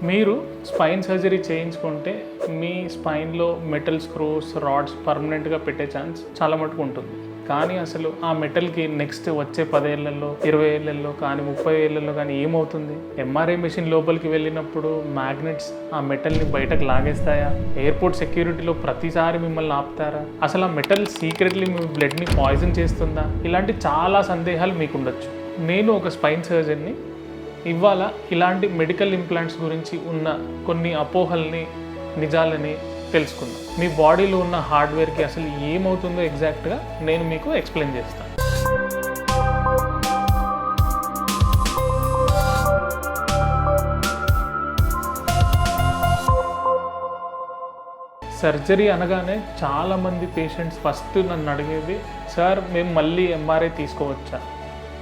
మీరు spine surgery చేయించుకుంటే మీ స్పైన్లో metal screws rods పర్మనెంట్గా పెట్టే ఛాన్స్ చాలా మటుకు ఉంటుంది. కానీ అసలు ఆ మెటల్కి నెక్స్ట్ వచ్చే 10 ఏళ్లలో 20 ఏళ్లలో కానీ 30 ఏళ్లలో కానీ ఏమవుతుంది? ఎంఆర్ఐ మెషిన్ లోపలికి వెళ్ళినప్పుడు మ్యాగ్నెట్స్ ఆ మెటల్ని బయటకు లాగేస్తాయా? ఎయిర్పోర్ట్ సెక్యూరిటీలో ప్రతిసారి మిమ్మల్ని ఆపుతారా? అసలు ఆ మెటల్ సీక్రెట్లీ మీ బ్లడ్ని పాయిజన్ చేస్తుందా? ఇలాంటి చాలా సందేహాలు మీకు ఉండొచ్చు. నేను ఒక స్పైన్ సర్జన్ని. ఇవాళ ఇలాంటి మెడికల్ ఇంప్లాంట్స్ గురించి ఉన్న కొన్ని అపోహల్ని నిజాలని తెలుసుకుందాం. మీ బాడీలో ఉన్న హార్డ్వేర్కి అసలు ఏమవుతుందో ఎగ్జాక్ట్గా నేను మీకు ఎక్స్ప్లెయిన్ చేస్తాను. సర్జరీ అనగానే చాలామంది పేషెంట్స్ ఫస్ట్ నన్ను అడిగేది, సార్ మేము మళ్ళీ ఎంఆర్ఐ తీసుకోవచ్చా?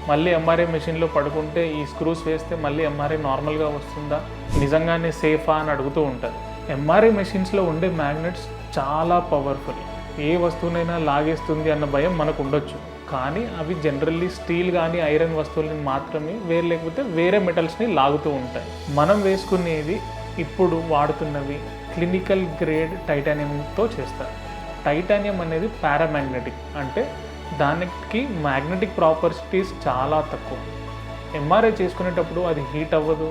మళ్ళీ ఎంఆర్ఐ మెషిన్లో పడుకుంటే ఈ స్క్రూస్ వేస్తే మళ్ళీ ఎంఆర్ఐ నార్మల్గా వస్తుందా? నిజంగానే సేఫా అని అడుగుతూ ఉంటారు. ఎంఆర్ఐ మెషిన్స్లో ఉండే మ్యాగ్నెట్స్ చాలా పవర్ఫుల్. ఏ వస్తువునైనా లాగేస్తుంది అన్న భయం మనకు ఉండొచ్చు. కానీ అవి జనరల్లీ స్టీల్ కానీ ఐరన్ వస్తువులని మాత్రమే లేకపోతే వేరే మెటల్స్ని లాగుతూ ఉంటాయి. మనం వేసుకునేది ఇప్పుడు వాడుతున్నవి క్లినికల్ గ్రేడ్ టైటానియంతో చేస్తారు. టైటానియం అనేది పారామాగ్నెటిక్, అంటే దానికి మ్యాగ్నెటిక్ ప్రాపర్టీస్ చాలా తక్కువ. ఎంఆర్ఐ చేసుకునేటప్పుడు అది హీట్ అవ్వదు,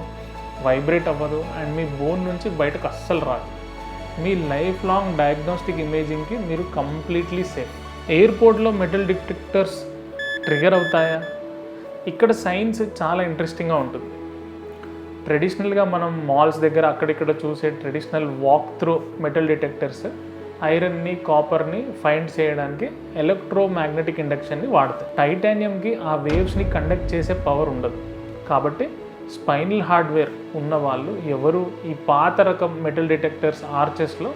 వైబ్రేట్ అవ్వదు అండ్ మీ బోన్ నుంచి బయటకు అస్సలు రాదు. మీ లైఫ్ లాంగ్ డయాగ్నోస్టిక్ ఇమేజింగ్కి మీరు కంప్లీట్లీ సేఫ్. ఎయిర్పోర్ట్లో మెటల్ డిటెక్టర్స్ ట్రిగర్ అవుతాయా? ఇక్కడ సైన్స్ చాలా ఇంట్రెస్టింగ్గా ఉంటుంది. ట్రెడిషనల్గా మనం మాల్స్ దగ్గర అక్కడిక్కడ చూసే traditional walk through metal detectors ఐరన్ని కాపర్ని ఫైండ్ చేయడానికి ఎలక్ట్రోమాగ్నెటిక్ ఇండక్షన్ని వాడతాయి. టైటానియంకి ఆ వేవ్స్ని కండక్ట్ చేసే పవర్ ఉండదు. కాబట్టి స్పైనల్ హార్డ్వేర్ ఉన్న వాళ్ళు ఎవరు ఈ పాత రకం మెటల్ డిటెక్టర్స్ ఆర్చెస్లో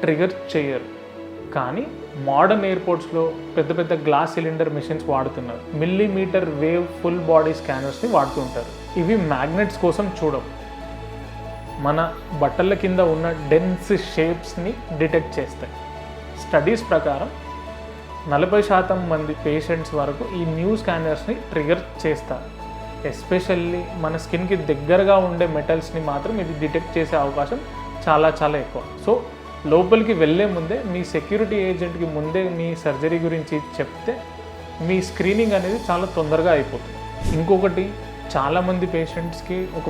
ట్రిగర్ చేయరు. కానీ మోడర్న్ ఎయిర్పోర్ట్స్లో పెద్ద పెద్ద గ్లాస్ సిలిండర్ మెషిన్స్ వాడుతున్నారు. మిల్లీమీటర్ వేవ్ ఫుల్ బాడీ స్కానర్స్ని వాడుతుంటారు. ఇవి మ్యాగ్నెట్స్ కోసం చూడవు, మన బట్టల కింద ఉన్న డెన్స్ షేప్స్ని డిటెక్ట్ చేస్తాయి. స్టడీస్ ప్రకారం 40% మంది పేషెంట్స్ వరకు ఈ న్యూ స్కానర్స్ని ట్రిగర్ చేస్తారు. ఎస్పెషల్లీ మన స్కిన్కి దగ్గరగా ఉండే మెటల్స్ని మాత్రం ఇది డిటెక్ట్ చేసే అవకాశం చాలా చాలా ఎక్కువ. సో లోపలికి వెళ్ళే ముందే మీ సెక్యూరిటీ ఏజెంట్కి ముందే మీ సర్జరీ గురించి చెప్తే మీ స్క్రీనింగ్ అనేది చాలా తొందరగా అయిపోతుంది. ఇంకొకటి, చాలామంది పేషెంట్స్కి ఒక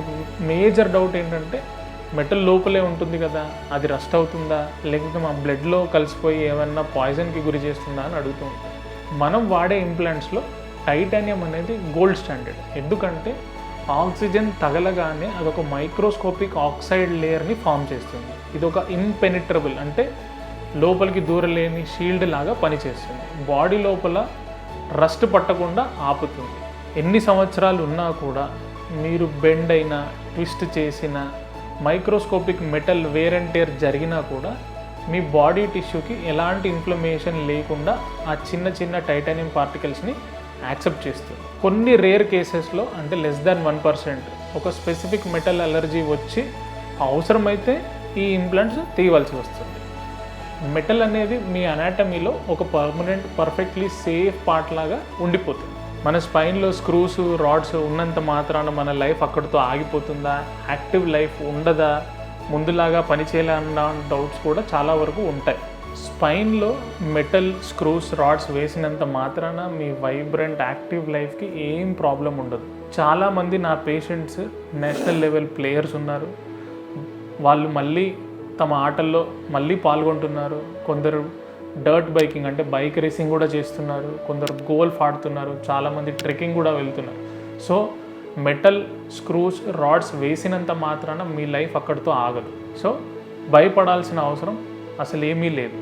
మేజర్ డౌట్ ఏంటంటే, మెటల్ లోపలే ఉంటుంది కదా, అది రస్ట్ అవుతుందా లేకపోతే మా బ్లడ్లో కలిసిపోయి ఏమన్నా పాయిజన్కి గురి చేస్తుందా అని అడుగుతూ ఉంటాం. మనం వాడే ఇంప్లాంట్స్లో టైటానియం అనేది గోల్డ్ స్టాండర్డ్. ఎందుకంటే ఆక్సిజన్ తగలగానే అదొక మైక్రోస్కోపిక్ ఆక్సైడ్ లేయర్ని ఫామ్ చేస్తుంది. ఇది ఒక ఇన్పెనిట్రబుల్, అంటే లోపలికి దూరలేని షీల్డ్ లాగా పనిచేస్తుంది. బాడీ లోపల రస్ట్ పట్టకుండా ఆపుతుంది. ఎన్ని సంవత్సరాలు ఉన్నా కూడా మీరు బెండ్ అయినా ట్విస్ట్ చేసిన microscopic metal wear and tear జరిగినా కూడా మీ బాడీ టిష్యూకి ఎలాంటి ఇన్ఫ్లమేషన్ లేకుండా ఆ చిన్న చిన్న టైటానియం పార్టికల్స్ని యాక్సెప్ట్ చేస్తుంది. కొన్ని రేర్ కేసెస్లో, అంటే <1%, ఒక స్పెసిఫిక్ మెటల్ అలర్జీ వచ్చి అవసరమైతే ఈ ఇంప్లాంట్స్ తీయవలసి వస్తుంది. మెటల్ అనేది మీ అనాటమీలో ఒక పర్మనెంట్ పర్ఫెక్ట్లీ సేఫ్ పార్ట్ లాగా ఉండిపోతుంది. మన స్పైన్లో స్క్రూస్ రాడ్స్ ఉన్నంత మాత్రాన మన లైఫ్ అక్కడితో ఆగిపోతుందా? యాక్టివ్ లైఫ్ ఉండదా? ముందులాగా పనిచేయాలన్న డౌట్స్ కూడా చాలా వరకు ఉంటాయి. స్పైన్లో మెటల్ స్క్రూస్ రాడ్స్ వేసినంత మాత్రాన మీ వైబ్రెంట్ యాక్టివ్ లైఫ్కి ఏం ప్రాబ్లం ఉండదు. చాలామంది నా పేషెంట్స్ నేషనల్ లెవెల్ ప్లేయర్స్ ఉన్నారు. వాళ్ళు మళ్ళీ తమ ఆటల్లో మళ్ళీ పాల్గొంటున్నారు. కొందరు డర్ట్ బైకింగ్, అంటే బైక్ రేసింగ్ కూడా చేస్తున్నారు. కొందరు గోల్ఫ్ ఆడుతున్నారు. చాలామంది ట్రెక్కింగ్ కూడా వెళ్తున్నారు. సో మెటల్ స్క్రూస్ రాడ్స్ వేసినంత మాత్రాన మీ లైఫ్ అక్కడితో ఆగదు. సో భయపడాల్సిన అవసరం అసలు ఏమీ లేదు.